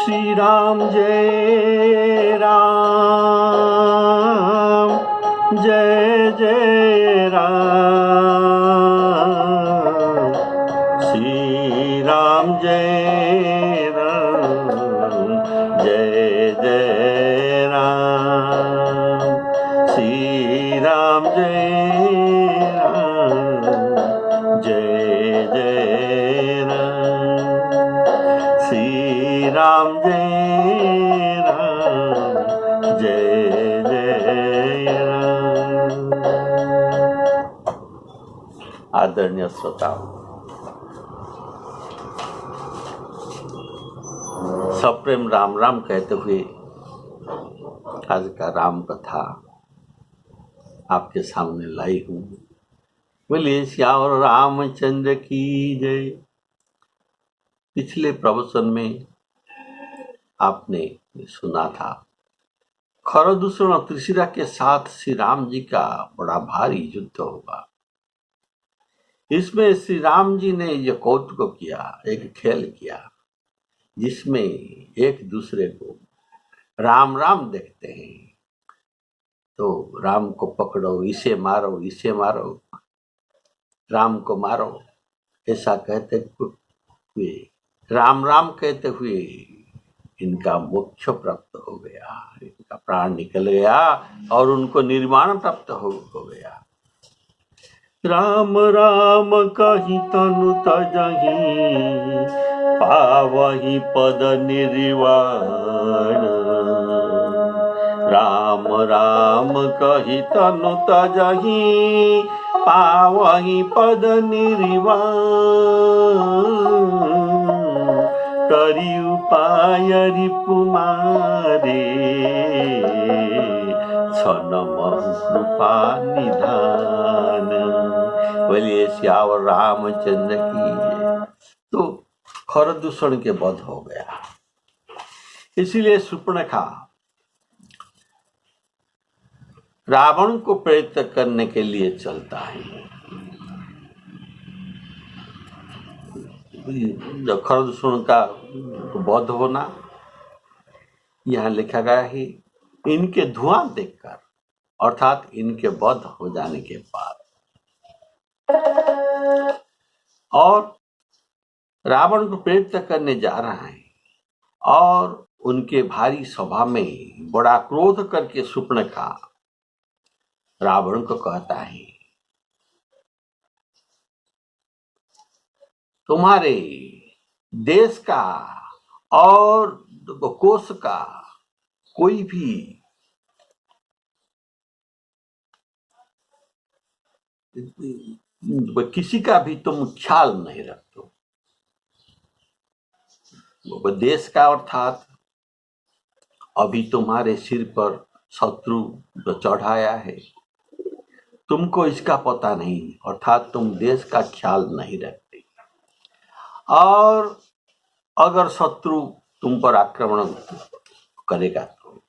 श्री राम जय राम, जय जय राम। श्री राम जय राम, जय जय राम। श्री राम जय राम, जय जय राम। श्री राम जय राम, जय जय राम। आदरणीय श्रोताओं, सप्रेम राम राम कहते हुए आज का राम कथा आपके सामने लाई हूँ। बोलिए श्याम रामचंद्र की जय। पिछले प्रवचन में आपने सुना था खरदूषण और त्रिशिरा के साथ श्री राम जी का बड़ा भारी युद्ध होगा। इसमें श्री राम जी ने ये कौतुक किया, एक खेल किया जिसमें एक दूसरे को राम राम देखते हैं। तो राम को पकड़ो, इसे मारो, इसे मारो, राम को मारो, ऐसा कहते हुए राम राम कहते हुए इनका मोक्ष प्राप्त हो गया, इनका प्राण निकल गया और उनको निर्वाण प्राप्त हो गया। राम राम कहि तनु तजहि, पावहि पद निर्वाण। राम राम कहि तनु तजहि, पावहि पद निर्वाण। करि उपाय रिपुमारे, छनम कृपा निधान। बोलिए श्याम रामचंद्र की। तो खरदूषण के वध हो गया, इसीलिए शूर्पणखा रावण को प्रेरित करने के लिए चलता है। खरदूषण का वध होना यहाँ लिखा गया है इनके धुआं देखकर, अर्थात इनके वध हो जाने के बाद। और रावण को प्रेरित करने जा रहा है और उनके भारी सभा में बड़ा क्रोध करके शूर्पणखा रावण को कहता है, तुम्हारे देश का और कोश का कोई भी किसी का भी तुम ख्याल नहीं रखते। देश का अर्थात अभी तुम्हारे सिर पर शत्रु चढ़ाया है, तुमको इसका पता नहीं, अर्थात तुम देश का ख्याल नहीं रखते। और अगर शत्रु तुम पर आक्रमण करेगा तो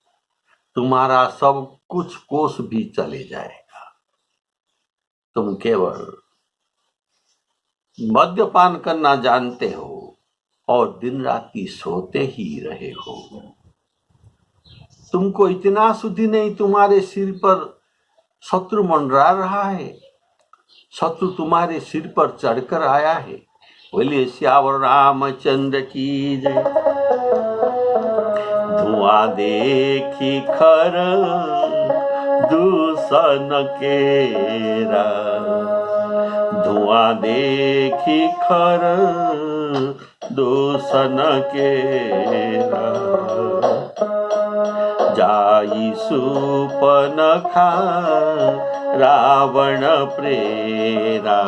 तुम्हारा सब कुछ कोष भी चले जाएगा। तुम केवल मद्यपान करना जानते हो और दिन राति सोते ही रहे हो। तुमको इतना शुद्धि नहीं, तुम्हारे सिर पर शत्रु मंडरा रहा है, शत्रु तुम्हारे सिर पर चढ़कर आया है। बोलिए श्याम रामचंद्र की जय। धुआं देखी खर दूषण केरा, धुआं देखी खर दूषण केरा। जाई शूर्पणखा रावण प्रेरा,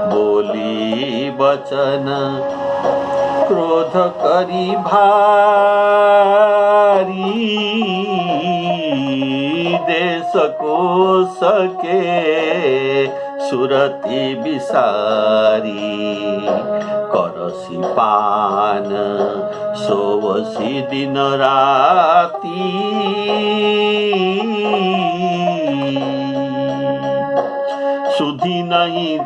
बोली बचन क्रोध करी भारी। देश कोश के सुरति बिसारी, करसी पान सोवसी दिन राती। सुधी नहीं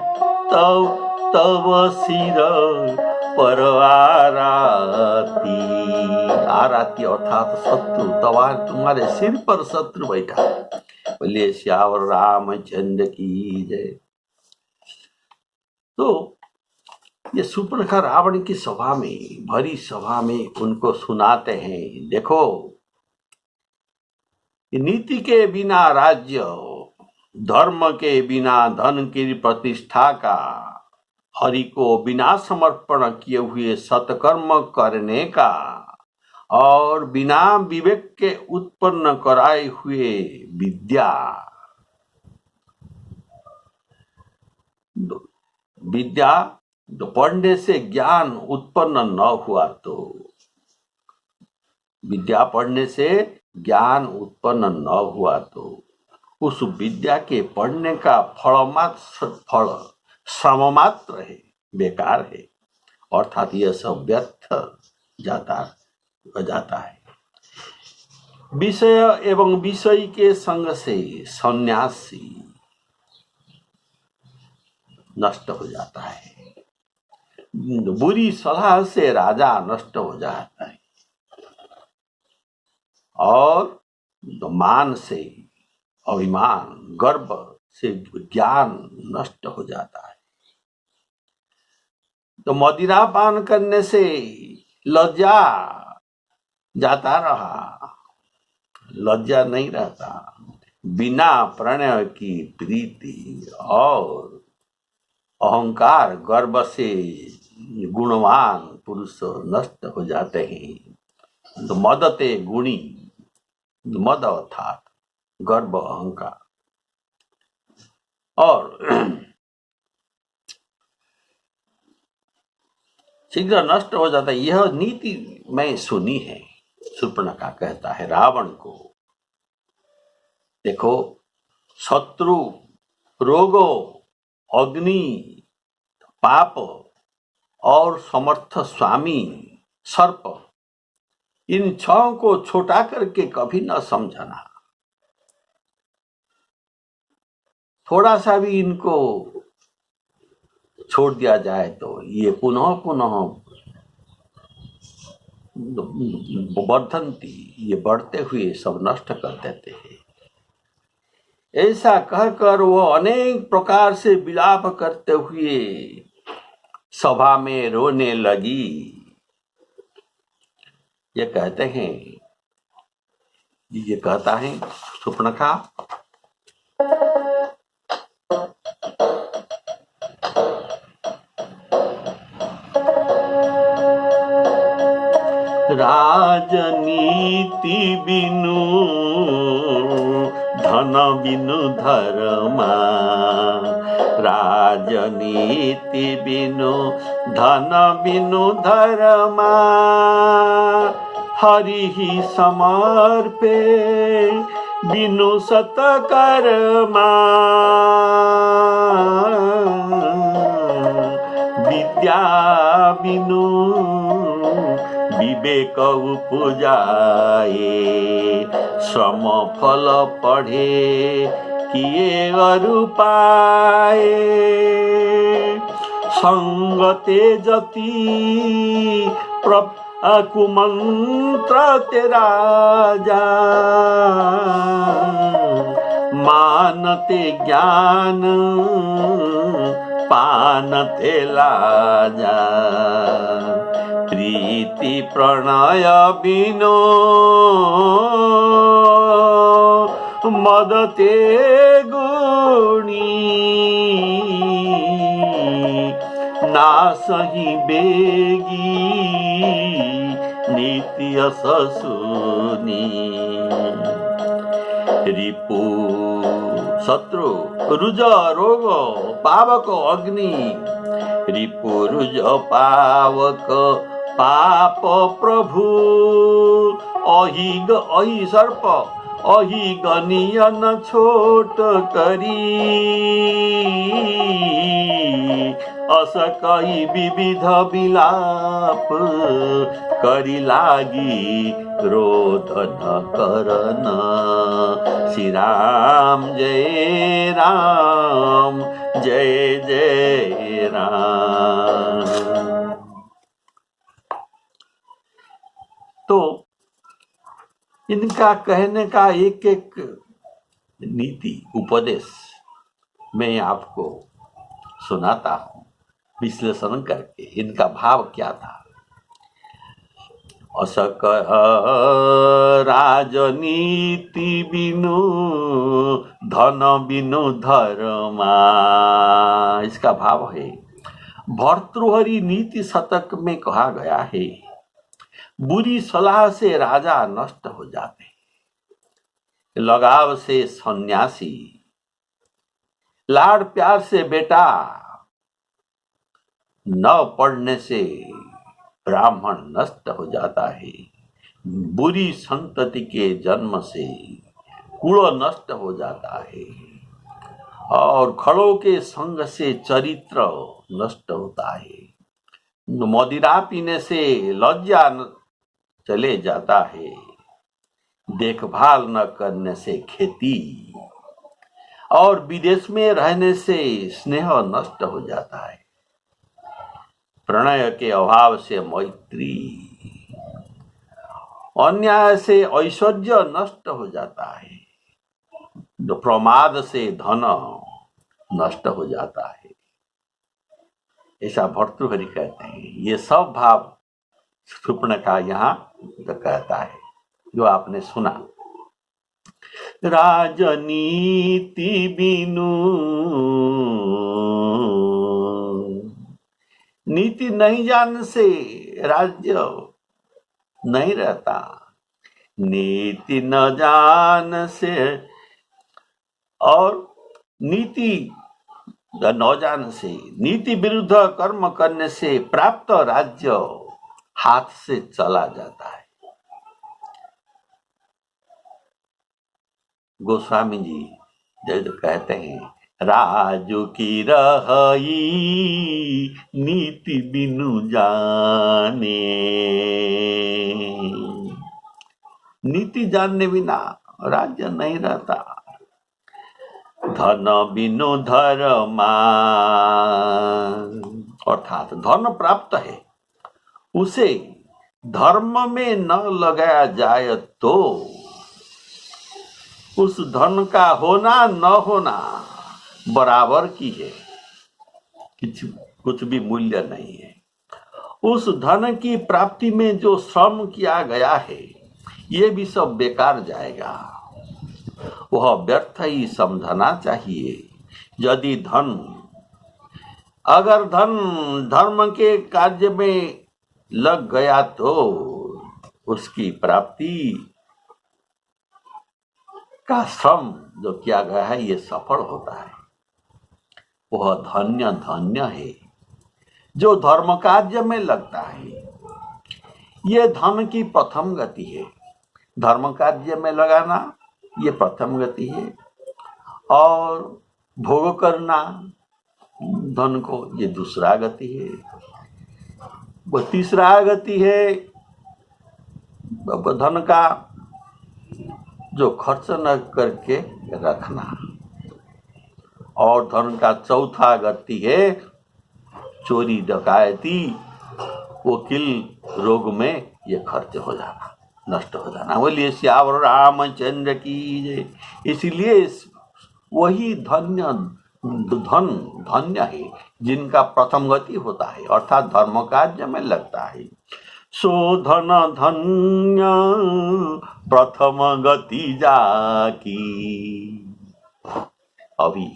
तव सिर पर आराती, आराती अर्थात शत्रु, तुम्हारे सिर पर शत्रु बैठा। बोलिए श्यावर रामचंद्र की जय। तो ये शूर्पणखा रावण की सभा में, भरी सभा में उनको सुनाते हैं, देखो नीति के बिना राज्य, धर्म के बिना धन की प्रतिष्ठा का, हरि को बिना समर्पण किए हुए सत्कर्म करने का, और बिना विवेक के उत्पन्न कराए हुए विद्या, विद्या पढ़ने से ज्ञान उत्पन्न न हुआ तो, विद्या पढ़ने से ज्ञान उत्पन्न न हुआ तो उस विद्या के पढ़ने का फल श्रम मात्र है, बेकार है, अर्थात यह सब व्यर्थ जाता है। विषय एवं विषय के संग से सन्यासी नष्ट हो जाता है, बुरी सलाह से राजा नष्ट हो जाता है, और मान से, अभिमान, गर्व से ज्ञान नष्ट हो जाता है। तो मदिरा पान करने से लज्जा जाता रहा, लज्जा नहीं रहता। बिना प्रणय की प्रीति और अहंकार, गर्व से गुणवान पुरुष नष्ट हो जाते हैं। तो मदते गुणी, मद अर्थात गर्व, अहंकार, और शीघ्र नष्ट हो जाता है। यह नीति मैं सुनी है, शूर्पणखा कहता है रावण को। देखो, शत्रु, रोगो, अग्नि, पाप और समर्थ स्वामी सर्प, इन छहों को छोटा करके कभी न समझना। थोड़ा सा भी इनको छोड़ दिया जाए तो ये पुनः पुनः वर्धन्ति, ये बढ़ते हुए सब नष्ट कर देते हैं। ऐसा कहकर वो अनेक प्रकार से विलाप करते हुए सभा में रोने लगी। ये कहते हैं, ये कहता है शूर्पणखा, राजनीति बिनु धन बिनु धर्मा, राजनीति बिनु धन बिनु धर्मा, हरि ही समर्पे बिनु सतकर्मा, विद्या बिनु विवेक उपजाए, श्रम फल पढ़े किए अरु पाए, संगते जति कुमंत्र तेरा जा, मानते ज्ञान पानते लाजा, प्रीति प्रणय बिनो मदते गुणी, नासहि बेगी नित्य ससुनी, रिपु शत्रु, रुज रोग, पावक अग्नि, रिपु रुज पावक पाप प्रभु, अहि सर्प, अहि गनियन छोट करी, अस कही विविध विलाप करी लागी, क्रोध न करना। श्री राम जय राम, जय जय राम। तो इनका कहने का एक एक नीति उपदेश मैं आपको सुनाता हूँ, विश्लेषण करके इनका भाव क्या था। असक राजनीति बिनु धन बिनु धर्मा, इसका भाव है भर्तृहरि नीति शतक में कहा गया है, बुरी सलाह से राजा नष्ट हो जाते, लगाव से सन्यासी, लाड़ प्यार से बेटा, न पढ़ने से ब्राह्मण नष्ट हो जाता है, बुरी संतति के जन्म से कुल नष्ट हो जाता है, और खड़ों के संग से चरित्र नष्ट होता है, मदिरा पीने से लज्जा चले जाता है, देखभाल न करने से खेती, और विदेश में रहने से स्नेह नष्ट हो जाता है, प्रणय के अभाव से मैत्री, अन्याय से ऐश्वर्य नष्ट हो जाता है, प्रमाद से धन नष्ट हो जाता है, ऐसा भर्तृहरि कहते हैं। ये सब भाव शूर्पणखा यहाँ तो कहता है जो आपने सुना। राजनीति बिनु, नीति नहीं जानने से राज्य नहीं रहता, नीति न जान से, और नीति न जान से, नीति विरुद्ध कर्म करने से प्राप्त राज्य हाथ से चला जाता है। गोस्वामी जी जब कहते हैं राजू की रही नीति बिनु जाने, नीति जानने बिना राज्य नहीं रहता, धन बिनु धर्मा, अर्थात धन प्राप्त है उसे धर्म में न लगाया जाए तो उस धन का होना न होना बराबर की है, कुछ भी मूल्य नहीं है। उस धन की प्राप्ति में जो श्रम किया गया है ये भी सब बेकार जाएगा, वह व्यर्थ ही समझना चाहिए। यदि अगर धन धर्म के कार्य में लग गया तो उसकी प्राप्ति का श्रम जो किया गया है ये सफल होता है, वह धन्य धन्य है जो धर्म कार्य में लगता है। ये धन की प्रथम गति है, धर्म कार्य में लगाना ये प्रथम गति है, और भोग करना धन को ये दूसरा गति है, वो तीसरा गति है धन का जो खर्च न करके रखना, और धन का चौथा गति है चोरी डकैती वकील रोग में ये खर्च हो जाना, नष्ट हो जाना। बोलिए श्यावर रामचंद्र की जय। इसलिए वही धन्य है जिनका प्रथम गति होता है, अर्थात धर्म कार्य में लगता है। सो धन धन्य प्रथम गति जाकी। अभी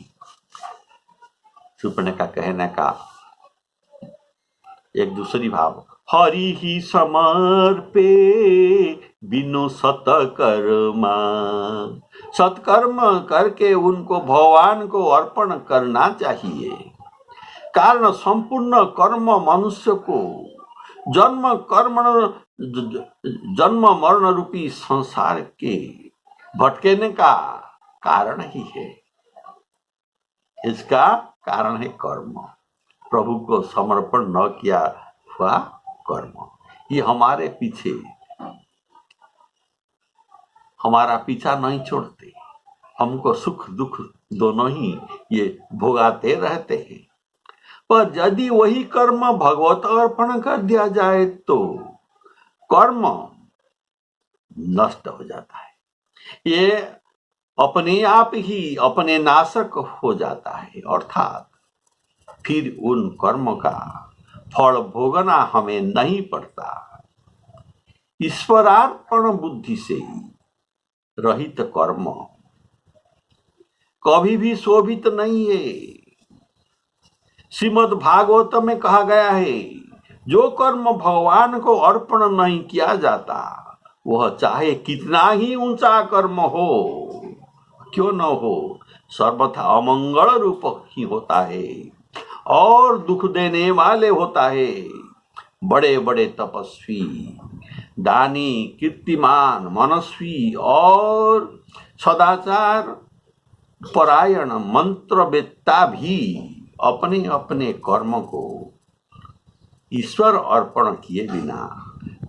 शूर्पणखा कहने का एक दूसरी भाव, हरि ही समर्पे बिनु सतकर्मा, सत्कर्म करके उनको भगवान को अर्पण करना चाहिए। कारण संपूर्ण कर्म मनुष्य को जन्म मरण रूपी संसार के भटकने का कारण ही है। इसका कारण है कर्म, प्रभु को समर्पण न किया हुआ कर्म। ये हमारे पीछे हमारा पीछा नहीं छोड़ते, हमको सुख दुख दोनों ही ये भोगाते रहते हैं। पर यदि वही कर्म भगवत अर्पण कर दिया जाए तो कर्म नष्ट हो जाता है, ये अपने आप ही अपने नाशक हो जाता है। अर्थात फिर उन कर्म का फल भोगना हमें नहीं पड़ता। ईश्वरार्पण बुद्धि से रहित कर्म कभी भी शोभित नहीं है। श्रीमद् भागवत में कहा गया है, जो कर्म भगवान को अर्पण नहीं किया जाता वह चाहे कितना ही ऊंचा कर्म हो क्यों न हो, सर्वथा अमंगल रूप ही होता है और दुख देने वाले होता है। बड़े बड़े तपस्वी, दानी, कीर्तिमान, मनस्वी और सदाचार परायण मंत्रवेत्ता भी अपने अपने कर्म को ईश्वर अर्पण किए बिना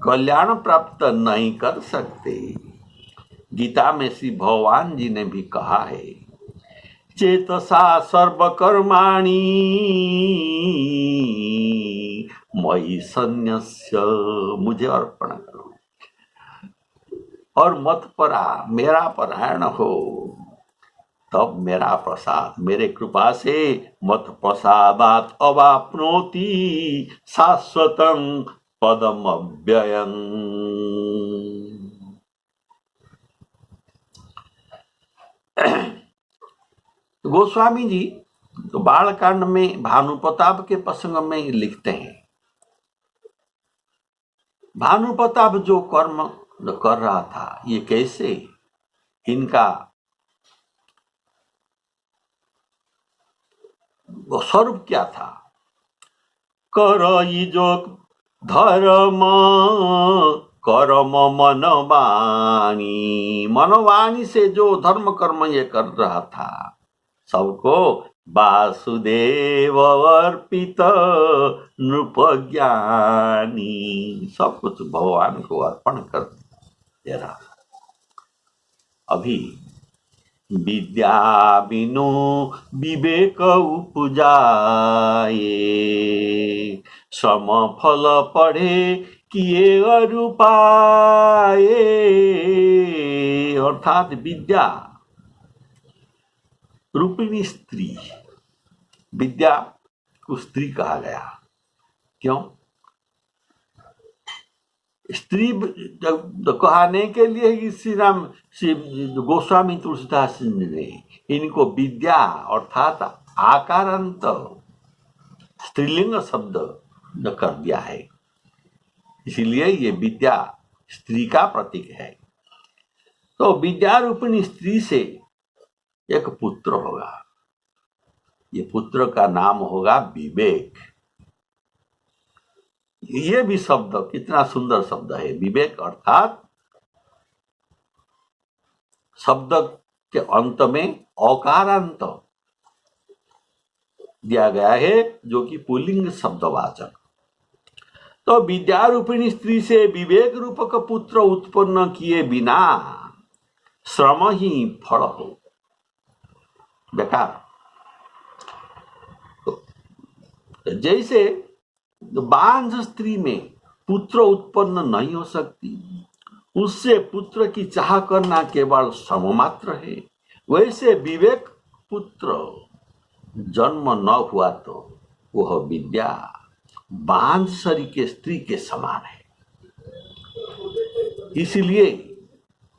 कल्याण प्राप्त नहीं कर सकते। गीता में श्री भगवान जी ने भी कहा है, चेतसा सर्वकर्माणि मयि सन्न्यस्य, मुझे अर्पण करो और मत परा मेरा परायण हो, तब मेरा प्रसाद, मेरे कृपा से मत प्रसादात अवाप्नोति शाश्वतं पदम अव्ययम्। गोस्वामी जी तो बालकांड में भानुप्रताप के प्रसंग में लिखते हैं, भानुप्रताप जो कर्म कर रहा था ये कैसे, इनका स्वरूप क्या था। करई जो धर्म कर्म मनवाणी, मनवाणी से जो धर्म कर्म ये कर रहा था, सबको वासुदेव अर्पित नृप ज्ञानी, सब कुछ भगवान को अर्पण कर दे रहा था। अभी विद्या बिनु विवेक उपजाए, सम फल पढ़े किए अरु पाए। अर्थात विद्या रूपिणी स्त्री, विद्या को स्त्री कहा गया, क्यों? स्त्री कहने के लिए श्री राम श्री गोस्वामी तुलसीदास ने इनको विद्या अर्थात आकारांत स्त्रीलिंग शब्द कर दिया है, इसीलिए ये विद्या स्त्री का प्रतीक है। तो विद्या रूपिणी स्त्री से एक पुत्र होगा, ये पुत्र का नाम होगा विवेक। ये भी शब्द कितना सुंदर शब्द है, विवेक अर्थात शब्द के अंत में औकारांत दिया गया है, जो कि पुल्लिंग शब्दवाचक। तो विद्या रूपिणी स्त्री से विवेक रूपक पुत्र उत्पन्न किए बिना श्रम ही फल हो, बेकार। जैसे बांझ स्त्री में पुत्र उत्पन्न नहीं हो सकती, उससे पुत्र की चाह करना केवल श्रम मात्र है, वैसे विवेक पुत्र जन्म न हुआ तो वह विद्या बांझ शरीर के स्त्री के समान है। इसलिए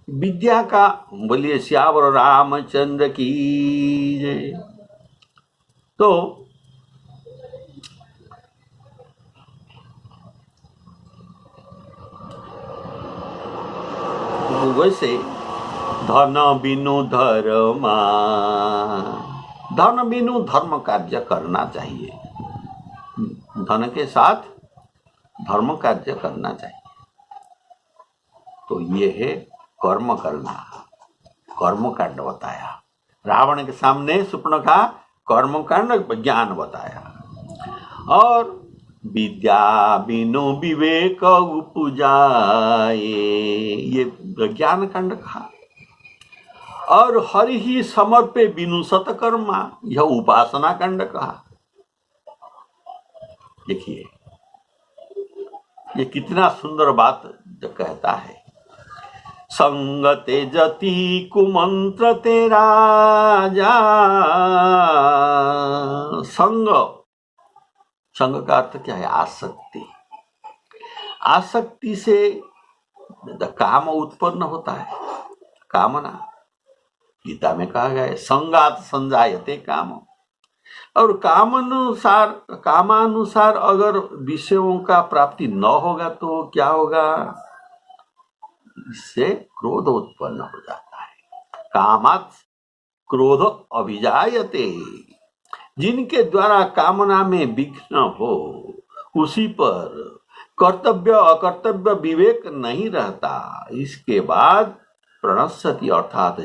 विद्या का बोलिए श्यावर रामचंद्र की जय। तो वैसे धन बिनु धर्मा, धन बिनु धर्म कार्य करना चाहिए, धन के साथ धर्म कार्य करना चाहिए। तो ये है कर्म करना, कर्म कांड बताया रावण के सामने, सुपर्णखा कर्म कांड ज्ञान बताया, और विद्या बिनु विवेक उपजाए ये ज्ञान कांड कहा, और हरि ही समर्पे बिनु सतकर्मा यह उपासना कांड कहा। देखिए ये कितना सुंदर बात कहता है। संगते जति कुमंत्र तेरा जा। संग, संग का अर्थ क्या है? आसक्ति। आसक्ति से काम उत्पन्न होता है, कामना। गीता में कहा गया है संगात संजायते काम। और कामानुसार अगर विषयों का प्राप्ति न होगा तो क्या होगा? इससे क्रोध उत्पन्न हो जाता है। कामात् क्रोध अभिजायते। जिनके द्वारा कामना में विघ्न हो उसी पर कर्तव्य अकर्तव्य विवेक नहीं रहता। इसके बाद प्रणश्यति अर्थात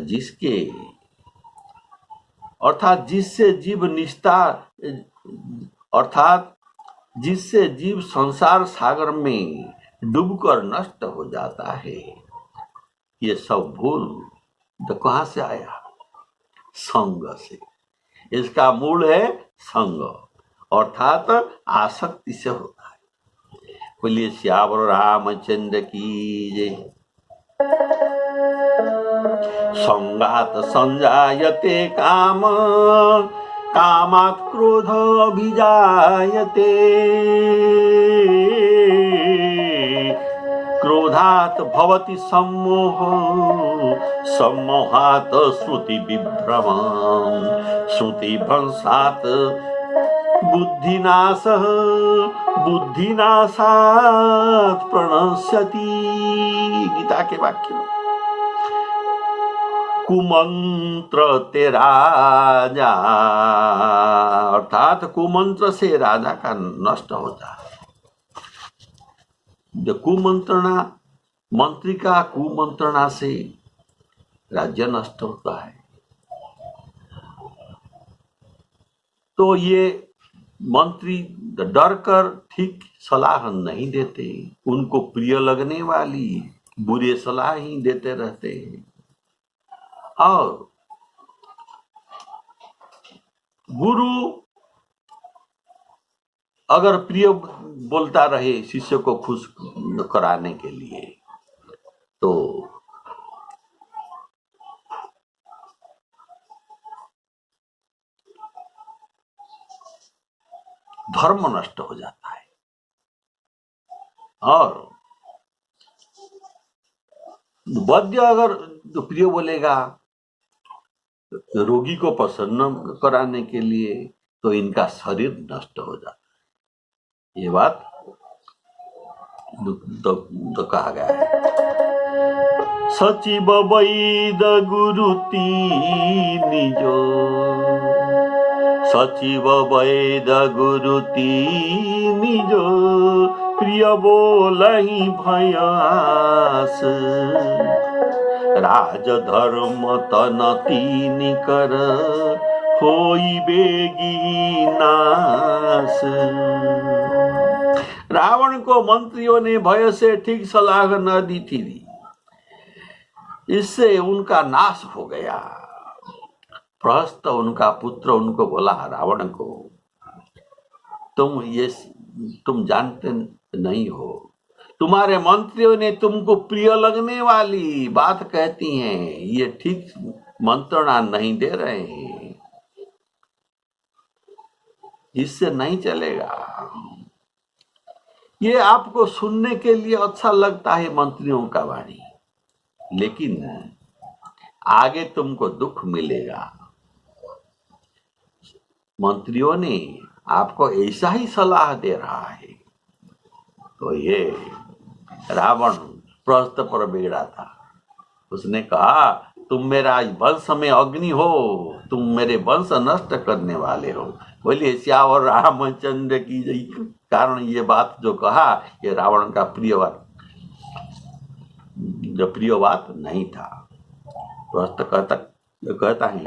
जिससे जीव संसार सागर में डूबकर नष्ट हो जाता है। ये सब भूल तो कहां से आया? संग से। इसका मूल है संग, अर्थात आसक्ति से होता है। बोलिए श्यावर रामचंद्र की जय। संगात संजायते काम, कामात् क्रोध अभिजायते। क्रोधात् भवति सम्मोह, सम्मोहात् श्रुति विभ्रमम्, श्रुति भ्रंशात् बुद्धिनाशः, बुद्धिनाशात् प्रणश्यति। गीता के वाक्य। कुमंत्र ते राजा, अर्थात कुमंत्र से राजा का नष्ट होता है। जो कुमंत्रणा, मंत्री का कुमंत्रणा से राज्य नष्ट होता है। तो ये मंत्री डर कर ठीक सलाह नहीं देते, उनको प्रिय लगने वाली बुरे सलाह ही देते रहते हैं। और गुरु अगर प्रिय बोलता रहे शिष्य को खुश कराने के लिए तो धर्म नष्ट हो जाता है। और वैद्य अगर प्रिय बोलेगा रोगी को प्रसन्न कराने के लिए तो इनका शरीर नष्ट हो जाता है। ये बात तो कहा गया है। सचिव वैद गुरु तीनि जो, सचिव वैद गुरु तीनि जो, प्रिय बोलहि भयास। राज धर्म तन तीनि कर, होई बेगी नाश। रावण को मंत्रियों ने भय से ठीक सलाह न दी थी, इससे उनका नाश हो गया। प्रहस्त उनका पुत्र उनको बोला, रावण को, तुम जानते नहीं हो, तुम्हारे मंत्रियों ने तुमको प्रिय लगने वाली बात कहती हैं, ये ठीक मंत्रणा नहीं दे रहे हैं, इससे नहीं चलेगा। ये आपको सुनने के लिए अच्छा लगता है मंत्रियों का वाणी, लेकिन आगे तुमको दुख मिलेगा। मंत्रियों ने आपको ऐसा ही सलाह दे रहा है। तो ये रावण प्रहस्त पर बिगड़ा था। उसने कहा, तुम मेरा वंश में अग्नि हो, तुम मेरे वंश नष्ट करने वाले हो। बोलिए श्यावर रामचंद्र की जय। कारण ये बात जो कहा, ये रावण का प्रिय बात नहीं था। प्रहस्त कहता है,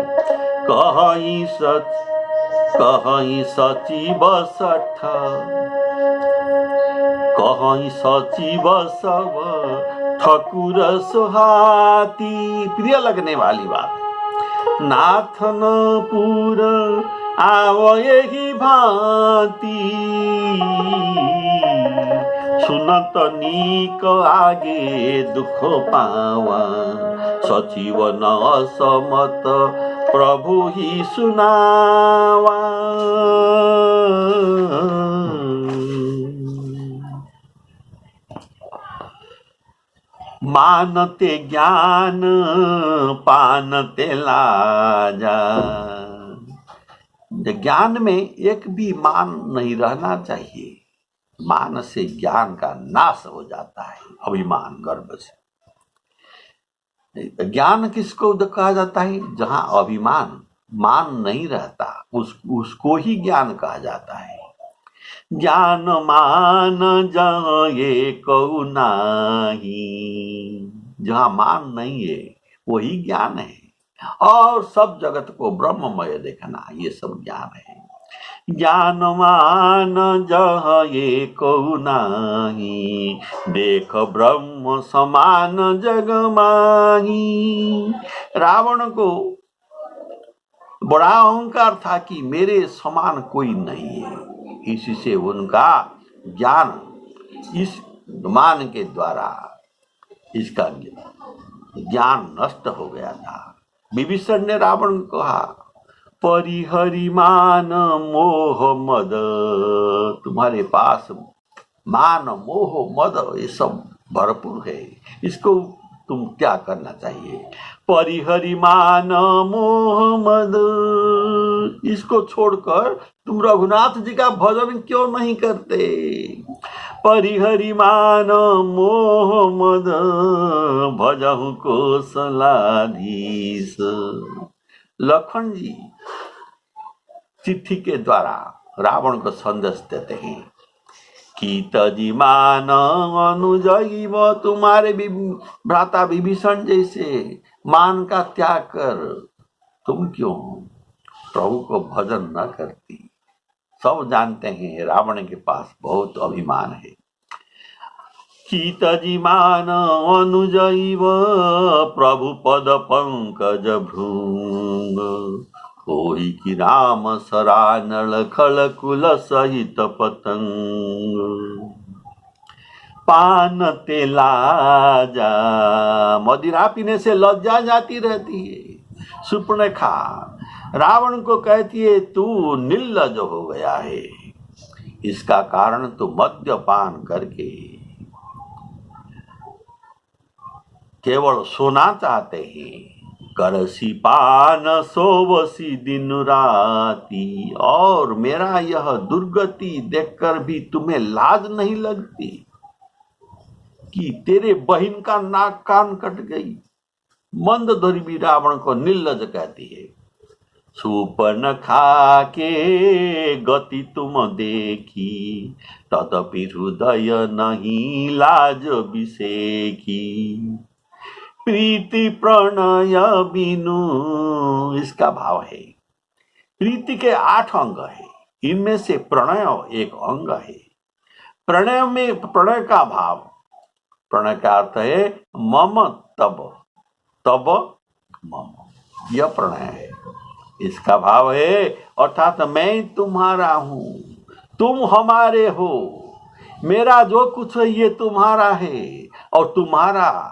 कहीं सचिव सठ, कहीं सचिव सब ठकुर सुहाती। प्रिय लगने वाली बात। नाथनपुर आओ यही भांति, सुनत नीक आगे दुख पावा, सचिव न असमत प्रभु ही सुनावा। मानते ज्ञान पानते लाजा, ज्ञान में एक भी मान नहीं रहना चाहिए। मान से ज्ञान का नाश हो जाता है, अभिमान गर्व से। ज्ञान किसको कहा जाता है? जहां अभिमान मान नहीं रहता उसको ही ज्ञान कहा जाता है। ज्ञान मान जहाँ एक नाही, जहाँ मान नहीं है वही ज्ञान है। और सब जगत को ब्रह्ममय देखना, ये सब ज्ञान है। ज्ञान मान जहाँ एक नाही, देख ब्रह्म समान जग माही। रावण को बड़ा अहंकार था कि मेरे समान कोई नहीं है, इसी से उनका ज्ञान इस मान के द्वारा इसका ज्ञान नष्ट हो गया था। विभीषण ने रावण को कहा, परिहरि मान मोह मद, तुम्हारे पास मान मोह मद ये सब भरपूर है, इसको तुम क्या करना चाहिए? परिहरि मान मोह मद, इसको छोड़कर तुम रघुनाथ जी का भजन क्यों नहीं करते? परिहरि मान मोह मद, भजहु कौशलाधीश। लखन जी चिट्ठी के द्वारा रावण को संदेश देते हैं कि तजी मान अनुजई, व तुम्हारे भ्राता विभीषण जैसे मान का त्याग कर तुम क्यों प्रभु को भजन न करती? सब जानते हैं रावण के पास बहुत अभिमान है। कीतजी मान अनुजैव प्रभु पद पंकज भृंग, कोई की राम सरानल खल कुल सहित पतंग। पान ते लाजा, मदिरा पीने से लज्जा जाती रहती है। सुपर्णखा रावण को कहती है तू निर्लज हो गया है, इसका कारण तू मद्यपान करके केवल सोना चाहते हैं। करसी पान सोवसी दिन राती, और मेरा यह दुर्गति देखकर भी तुम्हें लाज नहीं लगती कि तेरे बहन का नाक कान कट गई? मंदधरी भी रावण को निर्लज कहती है। सुपर्णखा के गति तुम देखी, तदपि हृदय नहीं लाज विसेखी। प्रीति प्रणय बिनु, इसका भाव है। प्रीति के 8 अंग है, इनमें से प्रणय एक अंग है। प्रणय में प्रणय का भाव, प्रणय का अर्थ है मम तब, तब मम, यह प्रणय है। इसका भाव है अर्थात मैं तुम्हारा हूं, तुम हमारे हो, मेरा जो कुछ है ये तुम्हारा है, और तुम्हारा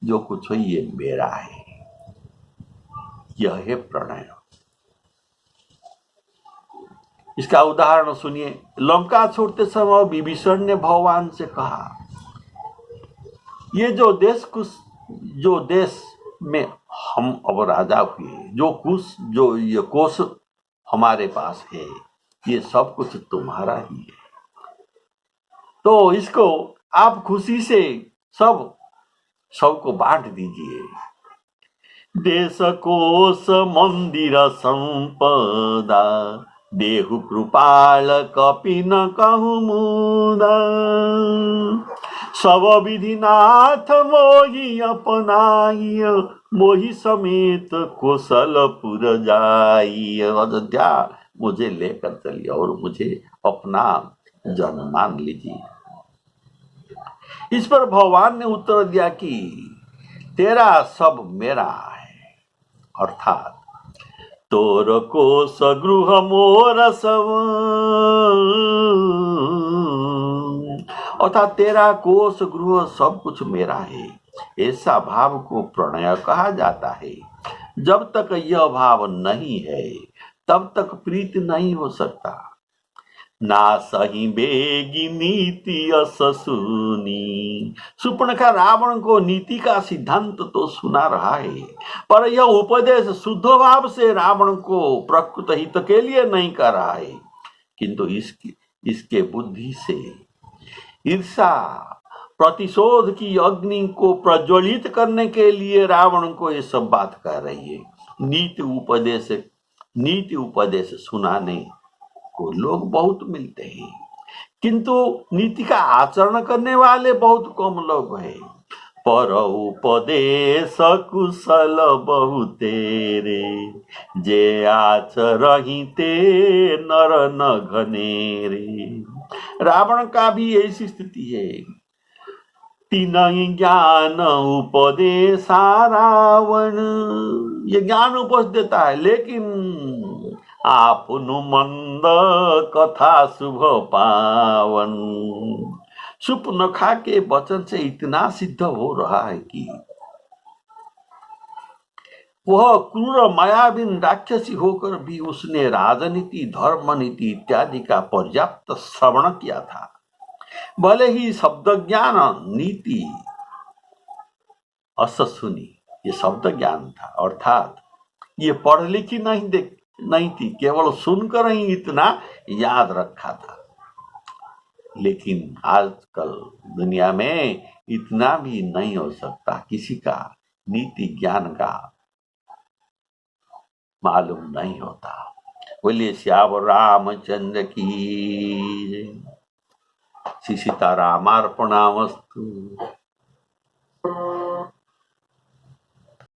जो कुछ है ये मेरा है। यह है प्रणय। इसका उदाहरण सुनिए। लंका छोड़ते समय विभीषण ने भगवान से कहा, ये जो देश में हम अब राजा हुए, जो ये कोष हमारे पास है, ये सब कुछ तुम्हारा ही है, तो इसको आप खुशी से सबको बांट दीजिए। देश कोष मंदिर संपदा, देहु कृपाल कपि न कहु मुदा। सब विधि नाथ मोहि अपनाई, मोहि समेत कौशलपुर जाई। अयोध्या मुझे लेकर चलिए और मुझे अपना जन मान लीजिए। इस पर भगवान ने उत्तर दिया कि तेरा सब मेरा है, अर्थात तोर कोश गृह मोर सब, अर्थात तेरा कोष गृह सब कुछ मेरा है, ऐसा भाव को प्रणय कहा जाता है। जब तक यह भाव नहीं है तब तक प्रीत नहीं हो सकता। ना सही बेगी नीति असुनी। सुपर्णखा रावण को नीति का सिद्धांत तो सुना रहा है, पर यह उपदेश शुद्ध भाव से रावण को प्रकृत हित के लिए नहीं कर रहा है, किंतु इसके बुद्धि से ईर्षा प्रतिशोध की अग्नि को प्रज्वलित करने के लिए रावण को ये सब बात कह रही है। नीति उपदेश सुनाने को लोग बहुत मिलते हैं, किंतु नीति का आचरण करने वाले बहुत कम लोग हैं। पर उपदेश कुशल बहु तेरे, जे आचरहि ते नर न घनेरे। रावण का भी ऐसी स्थिति है। तीन ज्ञान उपदेशा रावण, ये ज्ञान उपदेश देता है, लेकिन आपनु मंद कथा शुभ पावन। सुपर्णखा के वचन से इतना सिद्ध हो रहा है कि वह क्रूर मायावीन राक्षसी होकर भी उसने राजनीति, धर्म नीति इत्यादि का पर्याप्त श्रवण किया था। भले ही शब्द ज्ञान, नीति असुनी ये शब्द ज्ञान था, अर्थात ये पढ़ लिखी नहीं थी, केवल सुनकर ही इतना याद रखा था। लेकिन आजकल दुनिया में इतना भी नहीं हो सकता, किसी का नीति ज्ञान का मालूम नहीं होता। बोलिए श्याम रामचंद्र की। श्री सीतारामार्पणामस्तु।